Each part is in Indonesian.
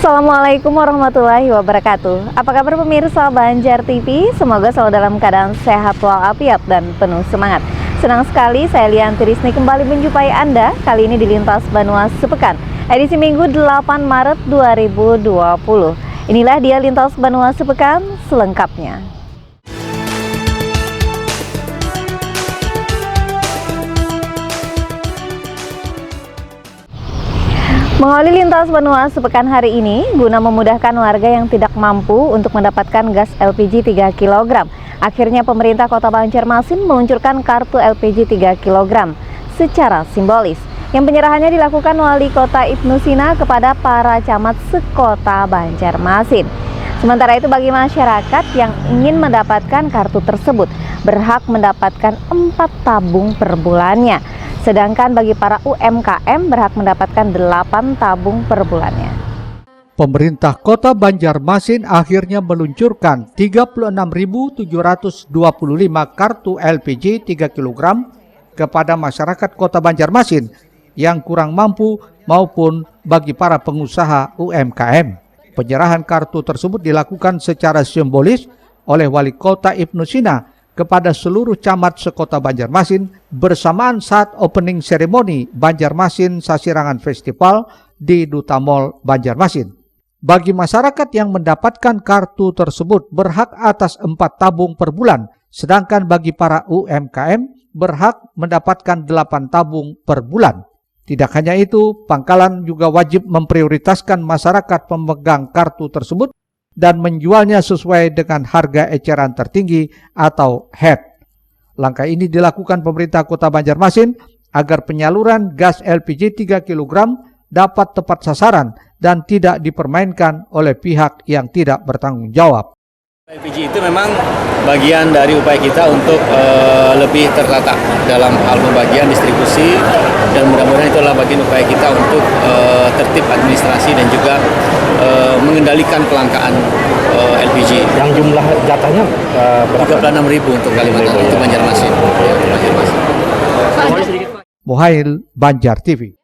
Assalamualaikum warahmatullahi wabarakatuh. Apa kabar pemirsa Banjar TV? Semoga selalu dalam keadaan sehat walafiat dan penuh semangat. Senang sekali saya Lianti Risni kembali menjumpai Anda kali ini di Lintas Banua Sepekan, edisi Minggu 8 Maret 2020. Inilah dia Lintas Banua Sepekan selengkapnya. Mengawali Lintas Banua Sepekan hari ini, guna memudahkan warga yang tidak mampu untuk mendapatkan gas LPG 3 kg. Akhirnya pemerintah Kota Banjarmasin meluncurkan kartu LPG 3 kg secara simbolis. Yang penyerahannya dilakukan Wali Kota Ibnu Sina kepada para camat sekota Banjarmasin. Sementara itu bagi masyarakat yang ingin mendapatkan kartu tersebut, berhak mendapatkan 4 tabung per bulannya. Sedangkan bagi para UMKM berhak mendapatkan 8 tabung per bulannya. Pemerintah Kota Banjarmasin akhirnya meluncurkan 36.725 kartu LPG 3 kg kepada masyarakat Kota Banjarmasin yang kurang mampu maupun bagi para pengusaha UMKM. Penyerahan kartu tersebut dilakukan secara simbolis oleh Wali Kota Ibnu Sina kepada seluruh camat sekota Banjarmasin bersamaan saat opening ceremony Banjarmasin Sasirangan Festival di Duta Mall Banjarmasin. Bagi masyarakat yang mendapatkan kartu tersebut berhak atas 4 tabung per bulan, sedangkan bagi para UMKM berhak mendapatkan 8 tabung per bulan. Tidak hanya itu, pangkalan juga wajib memprioritaskan masyarakat pemegang kartu tersebut dan menjualnya sesuai dengan harga eceran tertinggi atau HET. Langkah ini dilakukan pemerintah Kota Banjarmasin agar penyaluran gas LPG 3 kg dapat tepat sasaran dan tidak dipermainkan oleh pihak yang tidak bertanggung jawab. LPG itu memang bagian dari upaya kita untuk lebih tertata dalam hal pembagian distribusi, dan mudah-mudahan itu adalah bagian upaya kita untuk tertib administrasi dan juga mengendalikan kelangkaan LPG. Yang jumlah jatahnya berapa? 36.000 untuk Kalimantan, untuk Banjarmasin. Muhail, Banjar TV.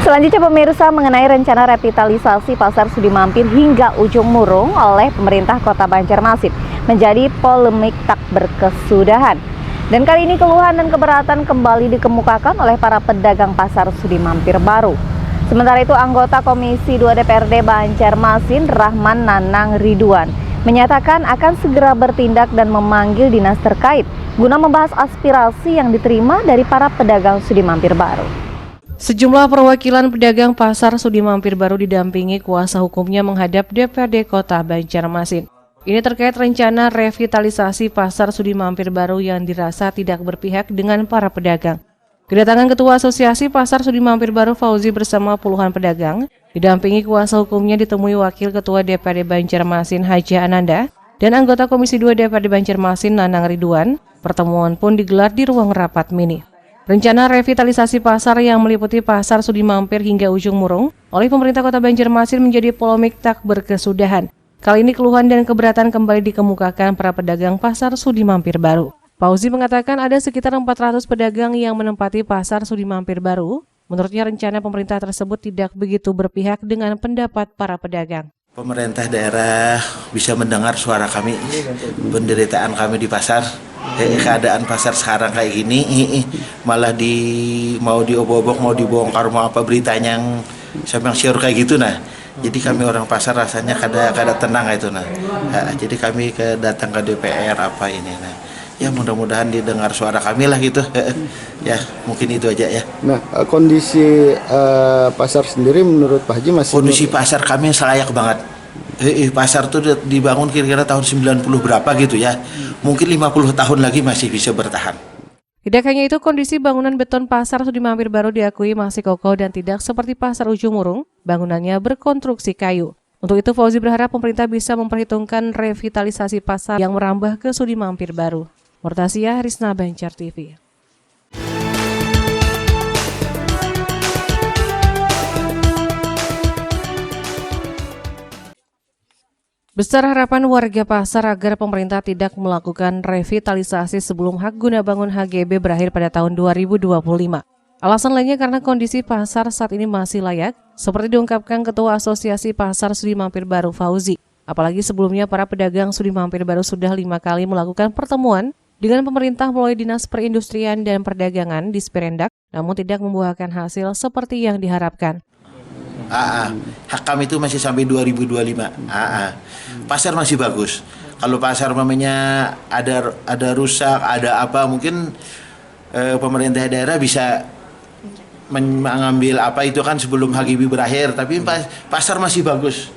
Selanjutnya pemirsa, mengenai rencana revitalisasi Pasar Sudi Mampir hingga Ujung Murung oleh pemerintah Kota Banjarmasin menjadi polemik tak berkesudahan. Dan kali ini keluhan dan keberatan kembali dikemukakan oleh para pedagang Pasar Sudi Mampir baru. Sementara itu anggota Komisi 2 DPRD Banjarmasin Rahman Nanang Ridwan menyatakan akan segera bertindak dan memanggil dinas terkait guna membahas aspirasi yang diterima dari para pedagang Sudi Mampir baru. Sejumlah perwakilan pedagang Pasar Sudi Mampir baru didampingi kuasa hukumnya menghadap DPRD Kota Banjarmasin. Ini terkait rencana revitalisasi Pasar Sudi Mampir baru yang dirasa tidak berpihak dengan para pedagang. Kedatangan Ketua Asosiasi Pasar Sudi Mampir baru Fauzi bersama puluhan pedagang didampingi kuasa hukumnya ditemui Wakil Ketua DPRD Banjarmasin Haji Ananda dan anggota Komisi 2 DPRD Banjarmasin Nanang Ridwan. Pertemuan pun digelar di ruang rapat mini. Rencana revitalisasi pasar yang meliputi Pasar Sudi Mampir hingga Ujung Murung oleh pemerintah Kota Banjarmasin menjadi polemik tak berkesudahan. Kali ini keluhan dan keberatan kembali dikemukakan para pedagang Pasar Sudi Mampir baru. Fauzi mengatakan ada sekitar 400 pedagang yang menempati Pasar Sudi Mampir baru. Menurutnya rencana pemerintah tersebut tidak begitu berpihak dengan pendapat para pedagang. Pemerintah daerah bisa mendengar suara kami, penderitaan kami di pasar. Keadaan pasar sekarang kayak gini, malah mau diobok-obok, mau dibongkar, mau apa beritanya yang sampai siur kayak gitu nah. Jadi kami orang pasar rasanya kada tenang itu nah. Jadi kami datang ke DPR apa ini nah. Ya mudah-mudahan didengar suara kami lah gitu. Ya mungkin itu aja ya. Nah kondisi pasar sendiri menurut Pak Haji masih? Kondisi pasar kami layak banget. Pasar tuh dibangun kira-kira tahun 90 berapa gitu ya. Mungkin 50 tahun lagi masih bisa bertahan. Tidak hanya itu, kondisi bangunan beton Pasar Sudi Mampir baru diakui masih kokoh dan tidak seperti Pasar Ujung Murung, bangunannya berkonstruksi kayu. Untuk itu Fauzi berharap pemerintah bisa memperhitungkan revitalisasi pasar yang merambah ke Sudi Mampir baru. Murtasiyah Risna, Banjar TV. Besar harapan warga pasar agar pemerintah tidak melakukan revitalisasi sebelum hak guna bangun HGB berakhir pada tahun 2025. Alasan lainnya karena kondisi pasar saat ini masih layak, seperti diungkapkan Ketua Asosiasi Pasar Sudi Mampir Baru Fauzi. Apalagi sebelumnya para pedagang Sudi Mampir Baru sudah 5 kali melakukan pertemuan dengan pemerintah melalui Dinas Perindustrian dan Perdagangan di Sperendak, namun tidak membuahkan hasil seperti yang diharapkan. Hak kami itu masih sampai 2025. Pasar masih bagus. Kalau pasar mamanya ada rusak, ada apa, mungkin pemerintah daerah bisa mengambil apa itu kan sebelum HGB berakhir. Tapi pasar masih bagus,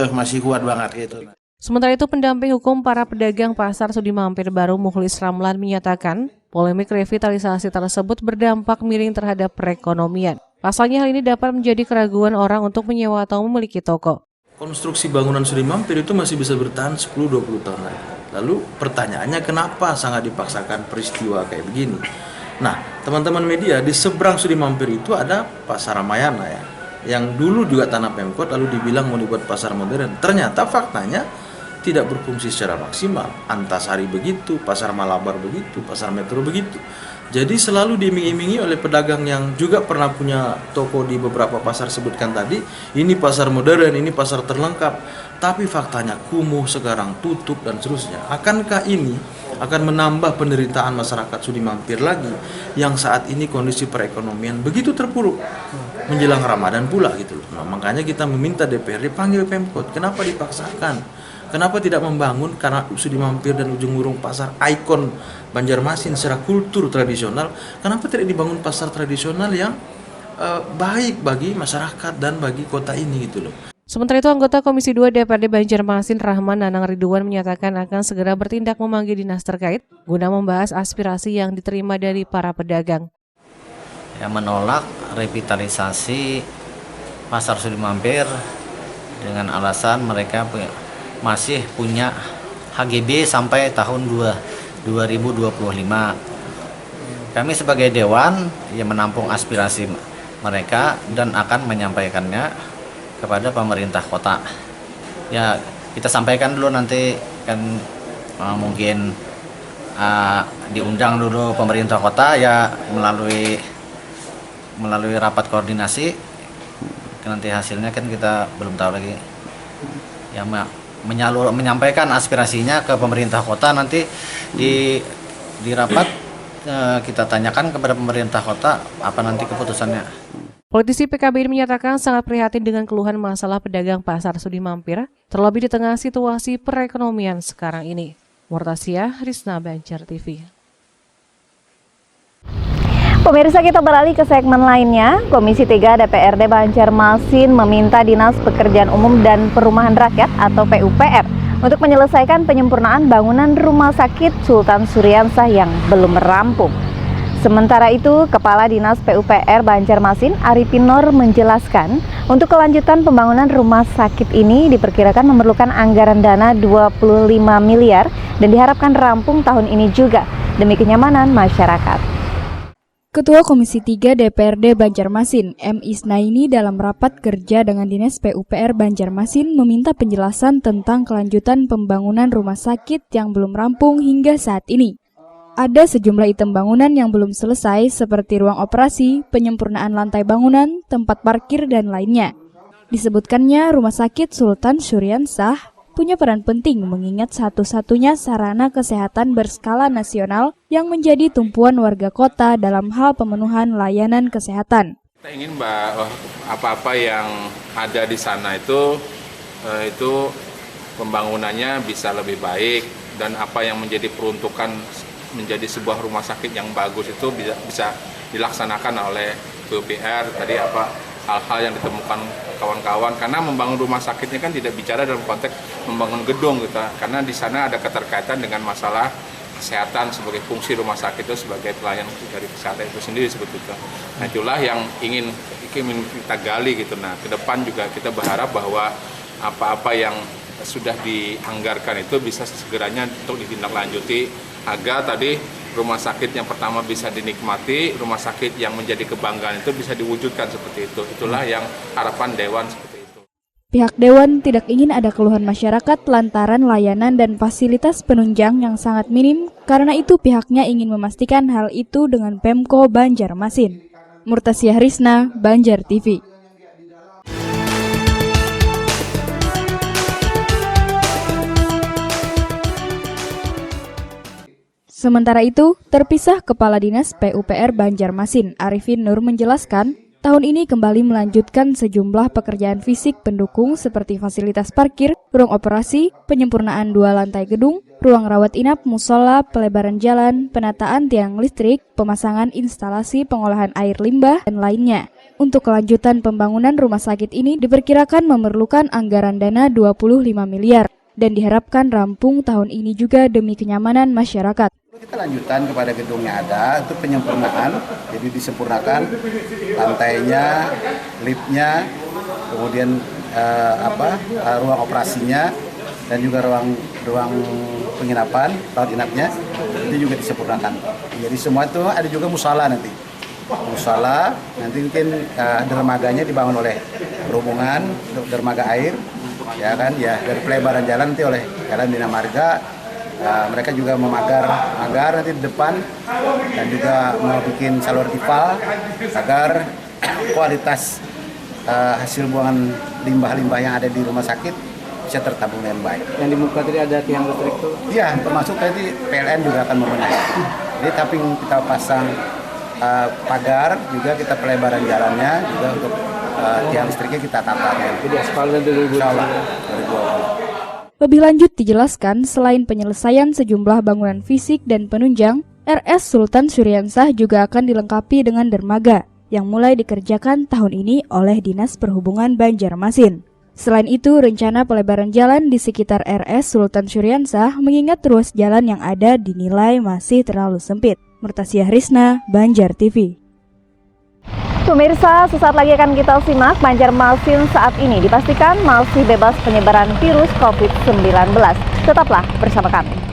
masih kuat banget gitu. Sementara itu, pendamping hukum para pedagang pasar Sudi Mampir Baru Mukhlis Ramlan menyatakan polemik revitalisasi tersebut berdampak miring terhadap perekonomian. Pasalnya hal ini dapat menjadi keraguan orang untuk menyewa atau memiliki toko. Konstruksi bangunan Sudi Mampir itu masih bisa bertahan 10-20 tahun lagi. Lalu pertanyaannya kenapa sangat dipaksakan peristiwa kayak begini? Nah, teman-teman media, di seberang Sudi Mampir itu ada Pasar Ramayana ya, yang dulu juga tanah Pemkot lalu dibilang mau dibuat pasar modern. Ternyata faktanya tidak berfungsi secara maksimal. Antasari begitu, Pasar Malabar begitu, Pasar Metro begitu. Jadi selalu diiming-imingi oleh pedagang yang juga pernah punya toko di beberapa pasar sebutkan tadi, ini pasar modern, ini pasar terlengkap. Tapi faktanya kumuh, sekarang tutup dan seterusnya. Akankah ini akan menambah penderitaan masyarakat Sudi Mampir lagi yang saat ini kondisi perekonomian begitu terpuruk menjelang Ramadan pula gitu loh. Nah, makanya kita meminta DPRD panggil Pemkot. Kenapa dipaksakan? Kenapa tidak membangun, karena Sudi Mampir dan Ujung Wurung pasar ikon Banjarmasin secara kultur tradisional, kenapa tidak dibangun pasar tradisional yang baik bagi masyarakat dan bagi kota ini gitu loh. Sementara itu, anggota Komisi 2 DPRD Banjarmasin Rahman Nanang Ridwan menyatakan akan segera bertindak memanggil dinas terkait guna membahas aspirasi yang diterima dari para pedagang. Yang menolak revitalisasi pasar Sudi Mampir dengan alasan mereka masih punya HGB sampai tahun 2025. Kami sebagai Dewan yang menampung aspirasi mereka dan akan menyampaikannya kepada pemerintah kota. Ya, kita sampaikan dulu nanti kan mungkin diundang dulu pemerintah kota ya melalui rapat koordinasi. Nanti hasilnya kan kita belum tahu lagi. Ya, menyampaikan aspirasinya ke pemerintah kota, nanti di rapat kita tanyakan kepada pemerintah kota apa nanti keputusannya. Politisi PKB ini menyatakan sangat prihatin dengan keluhan masalah pedagang pasar Sudi Mampir, terlebih di tengah situasi perekonomian sekarang ini. Murtasia, Rizna Banjar TV. Pemirsa, kita beralih ke segmen lainnya. Komisi 3 DPRD Banjarmasin meminta Dinas Pekerjaan Umum dan Perumahan Rakyat atau PUPR untuk menyelesaikan penyempurnaan bangunan Rumah Sakit Sultan Syuriansah yang belum rampung. Sementara itu, Kepala Dinas PUPR Banjarmasin Arifin Nur menjelaskan, untuk kelanjutan pembangunan rumah sakit ini diperkirakan memerlukan anggaran dana 25 miliar dan diharapkan rampung tahun ini juga demi kenyamanan masyarakat. Ketua Komisi 3 DPRD Banjarmasin, M. Isnaini dalam rapat kerja dengan Dinas PUPR Banjarmasin meminta penjelasan tentang kelanjutan pembangunan rumah sakit yang belum rampung hingga saat ini. Ada sejumlah item bangunan yang belum selesai seperti ruang operasi, penyempurnaan lantai bangunan, tempat parkir, dan lainnya. Disebutkannya Rumah Sakit Sultan Syuriansah punya peran penting mengingat satu-satunya sarana kesehatan berskala nasional yang menjadi tumpuan warga kota dalam hal pemenuhan layanan kesehatan. Kita ingin apa-apa yang ada di sana itu pembangunannya bisa lebih baik, dan apa yang menjadi peruntukan menjadi sebuah rumah sakit yang bagus itu bisa dilaksanakan oleh PUPR. Tadi hal-hal yang ditemukan kawan-kawan, karena membangun rumah sakitnya kan tidak bicara dalam konteks membangun gedung gitu, karena di sana ada keterkaitan dengan masalah kesehatan sebagai fungsi rumah sakit itu sebagai pelayan dari kesehatan itu sendiri seperti itu. Nah, itulah yang ingin kita gali gitu. Nah, ke depan juga kita berharap bahwa apa-apa yang sudah dianggarkan itu bisa segeranya untuk ditindaklanjuti agar tadi rumah sakit yang pertama bisa dinikmati, rumah sakit yang menjadi kebanggaan itu bisa diwujudkan seperti itu. Itulah yang harapan Dewan seperti itu. Pihak Dewan tidak ingin ada keluhan masyarakat lantaran layanan dan fasilitas penunjang yang sangat minim, karena itu pihaknya ingin memastikan hal itu dengan Pemko Banjarmasin. Murtasyah Risna, Banjar TV. Sementara itu, terpisah Kepala Dinas PUPR Banjarmasin, Arifin Nur menjelaskan, tahun ini kembali melanjutkan sejumlah pekerjaan fisik pendukung seperti fasilitas parkir, ruang operasi, penyempurnaan 2 lantai gedung, ruang rawat inap, musola, pelebaran jalan, penataan tiang listrik, pemasangan instalasi pengolahan air limbah, dan lainnya. Untuk kelanjutan pembangunan rumah sakit ini diperkirakan memerlukan anggaran dana 25 miliar dan diharapkan rampung tahun ini juga demi kenyamanan masyarakat. Kita lanjutan kepada gedung yang ada, itu penyempurnaan, jadi disempurnakan lantainya, liftnya, kemudian ruang operasinya, dan juga ruang penginapan, rawat inapnya, itu juga disempurnakan. Jadi semua itu ada juga musala nanti. Musala, nanti mungkin dermaganya dibangun oleh perhubungan, dermaga air, ya kan, ya dari pelebaran jalan nanti oleh Jalan Bina Marga. Mereka juga memagar nanti di depan dan juga mau bikin salur tifal agar kualitas hasil buangan limbah-limbah yang ada di rumah sakit bisa tertabung dengan baik. Yang di muka tadi ada tiang listrik tuh? Iya, termasuk tadi PLN juga akan memenuhi. Jadi tapi kita pasang pagar, juga kita pelebaran jalannya, juga untuk tiang listriknya kita tata. Jadi aspal nanti 2020. Lebih lanjut dijelaskan, selain penyelesaian sejumlah bangunan fisik dan penunjang, RS Sultan Syuriansah juga akan dilengkapi dengan dermaga yang mulai dikerjakan tahun ini oleh Dinas Perhubungan Banjarmasin. Selain itu, rencana pelebaran jalan di sekitar RS Sultan Syuriansah mengingat ruas jalan yang ada dinilai masih terlalu sempit. Murtasyah Risna, Banjar TV. Pemirsa, sesaat lagi akan kita simak. Banjarmasin saat ini dipastikan masih bebas penyebaran virus COVID-19. Tetaplah bersama kami.